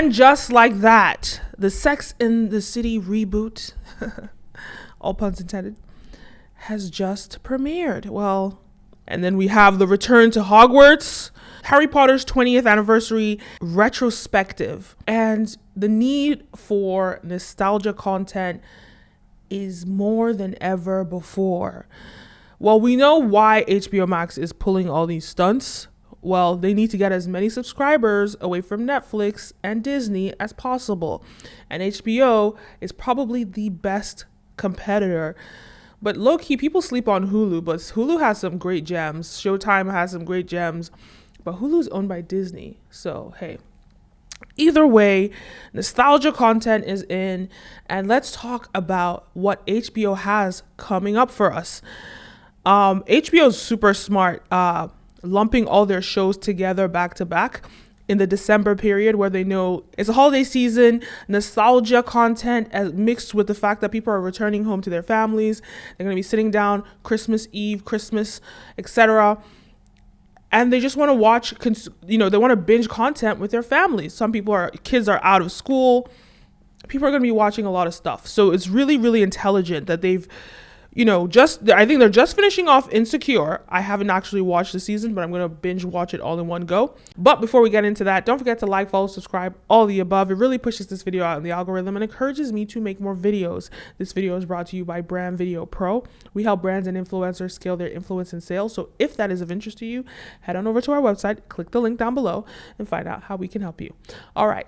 And just like that, the Sex in the City reboot, all puns intended, has just premiered. Well, and then we have the Return to Hogwarts, Harry Potter's 20th anniversary retrospective. And the need for nostalgia content is more than ever before. Well, we know why HBO Max is pulling all these stunts. Well, they need to get as many subscribers away from Netflix and Disney as possible. And HBO is probably the best competitor. But low-key, people sleep on Hulu, but Hulu has some great gems. Showtime has some great gems. But Hulu's owned by Disney. So, hey. Either way, nostalgia content is in. And let's talk about what HBO has coming up for us. HBO is super smart, lumping all their shows together back to back in the December period, where they know it's a holiday season, nostalgia content as mixed with the fact that people are returning home to their families. They're going to be sitting down Christmas Eve, Christmas, etc. And they just want to watch, they want to binge content with their families. Kids are out of school. People are going to be watching a lot of stuff. So it's really, really intelligent that they've, I think they're just finishing off Insecure. I haven't actually watched the season, but I'm going to binge watch it all in one go. But before we get into that, don't forget to like, follow, subscribe, all the above. It really pushes this video out in the algorithm and encourages me to make more videos. This video is brought to you by Brand Video Pro. We help brands and influencers scale their influence and sales. So if that is of interest to you, head on over to our website, click the link down below, and find out how we can help you. All right,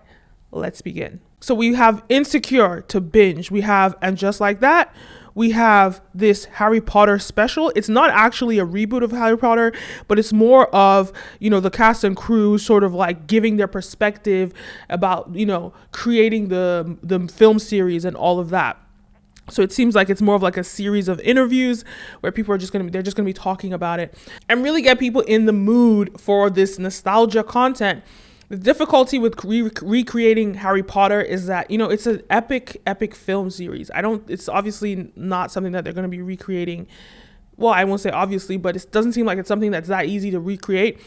let's begin. So we have Insecure to binge. And just like that, we have this Harry Potter special. It's not actually a reboot of Harry Potter, but it's more of, the cast and crew sort of like giving their perspective about, creating the film series and all of that. So it seems like it's more of like a series of interviews where people are just going to be talking about it and really get people in the mood for this nostalgia content. The difficulty with recreating Harry Potter is that, it's an epic film series. It's obviously not something that they're going to be recreating. Well, I won't say obviously, but it doesn't seem like it's something that's that easy to recreate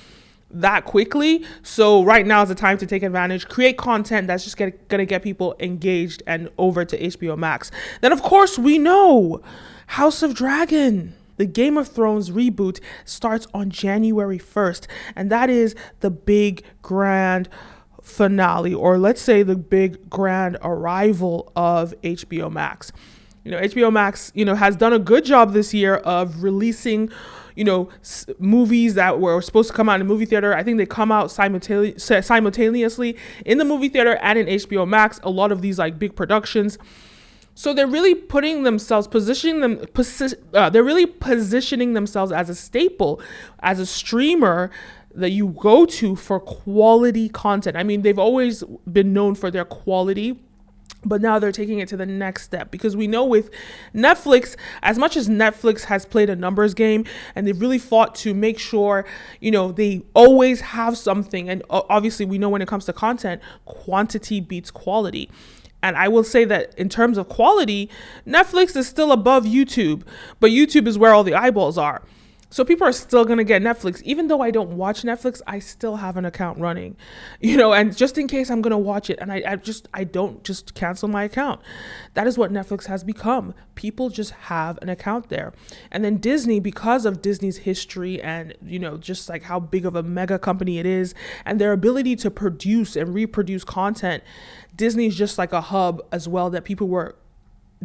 that quickly. So right now is the time to take advantage, create content that's just going to get people engaged and over to HBO Max. Then, of course, we know House of Dragon. The Game of Thrones reboot starts on January 1st, and that is the big grand finale, or let's say the big grand arrival of HBO Max. HBO Max, has done a good job this year of releasing, movies that were supposed to come out in the movie theater. I think they come out simultaneously in the movie theater and in HBO Max, a lot of these like big productions. So they're really positioning themselves as a staple, as a streamer that you go to for quality content. I mean, they've always been known for their quality, but now they're taking it to the next step, because we know with Netflix, as much as Netflix has played a numbers game and they've really fought to make sure, they always have something. And obviously we know when it comes to content, quantity beats quality. And I will say that in terms of quality, Netflix is still above YouTube, but YouTube is where all the eyeballs are. So people are still going to get Netflix. Even though I don't watch Netflix, I still have an account running, and just in case I'm going to watch it. And I don't just cancel my account. That is what Netflix has become. People just have an account there. And then Disney, because of Disney's history and, just like how big of a mega company it is and their ability to produce and reproduce content, Disney is just like a hub as well that people were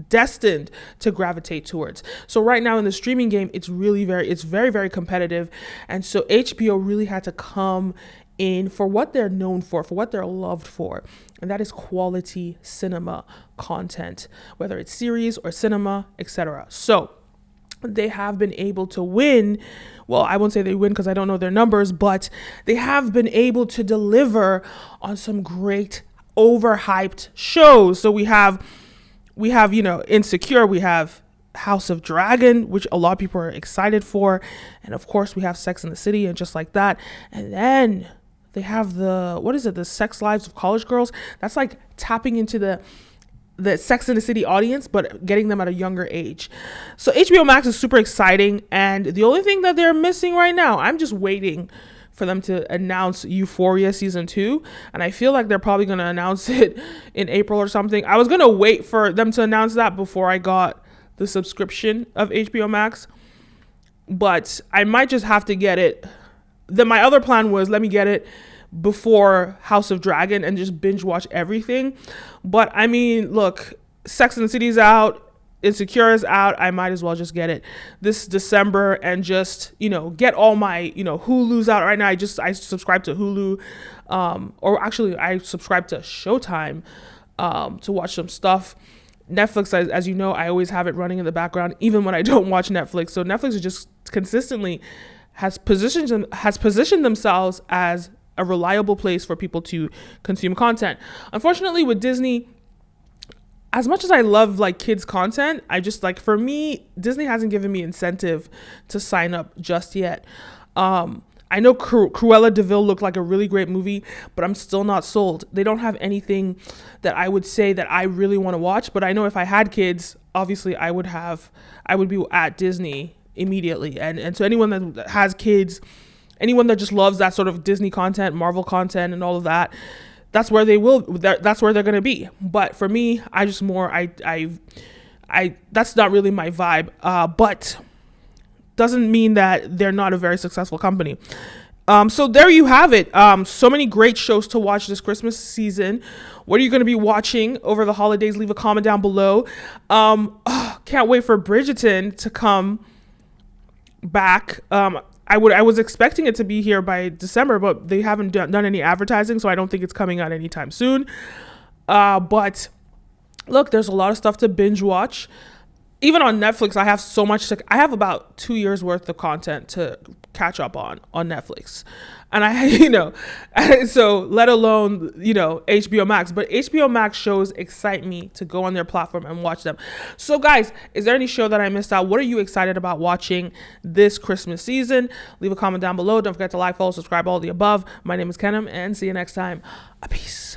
destined to gravitate towards. So right now in the streaming game, it's very, very competitive. And so HBO really had to come in for what they're known for what they're loved for. And that is quality cinema content, whether it's series or cinema, etc. So they have been able to win. Well, I won't say they win because I don't know their numbers, but they have been able to deliver on some great overhyped shows. So we have Insecure, we have House of Dragon, which a lot of people are excited for, and of course we have Sex in the City and just like that. And then they have the Sex Lives of College Girls. That's like tapping into the Sex in the City audience, but getting them at a younger age. So HBO Max is super exciting, and the only thing that they're missing right now, I'm just waiting for them to announce Euphoria season 2, and I feel like they're probably going to announce it in April or something. I was going to wait for them to announce that before I got the subscription of HBO Max, but I might just have to get it. Then my other plan was, let me get it before House of Dragon and just binge watch everything. But I mean, look, Sex and the City's out, Insecure is out. I might as well just get it this December and just, get all my, Hulu's out right now. I subscribe to Hulu, or actually I subscribe to Showtime, to watch some stuff. Netflix, as you know, I always have it running in the background, even when I don't watch Netflix. So Netflix is just consistently has positioned themselves as a reliable place for people to consume content. Unfortunately, with Disney, as much as I love like kids content, I just for me, Disney hasn't given me incentive to sign up just yet. I know Cruella de Vil looked like a really great movie, but I'm still not sold. They don't have anything that I would say that I really want to watch, but I know if I had kids, obviously I would be at Disney immediately. And so anyone that has kids, anyone that just loves that sort of Disney content, Marvel content and all of that, that's where they're going to be. But for me, I just that's not really my vibe. But doesn't mean that they're not a very successful company. So there you have it. So many great shows to watch this Christmas season. What are you going to be watching over the holidays? Leave a comment down below. Can't wait for Bridgerton to come back. I was expecting it to be here by December, but they haven't done any advertising, so I don't think it's coming out anytime soon. But look, there's a lot of stuff to binge watch. Even on Netflix, I have so much. I have about 2 years worth of content to catch up on Netflix, and so let alone HBO Max. But HBO Max shows excite me to go on their platform and watch them. So guys, is there any show that I missed out? What are you excited about watching this Christmas season? Leave a comment down below. Don't forget to like, follow, subscribe, all the above. My name is Kenim, and see you next time. Peace.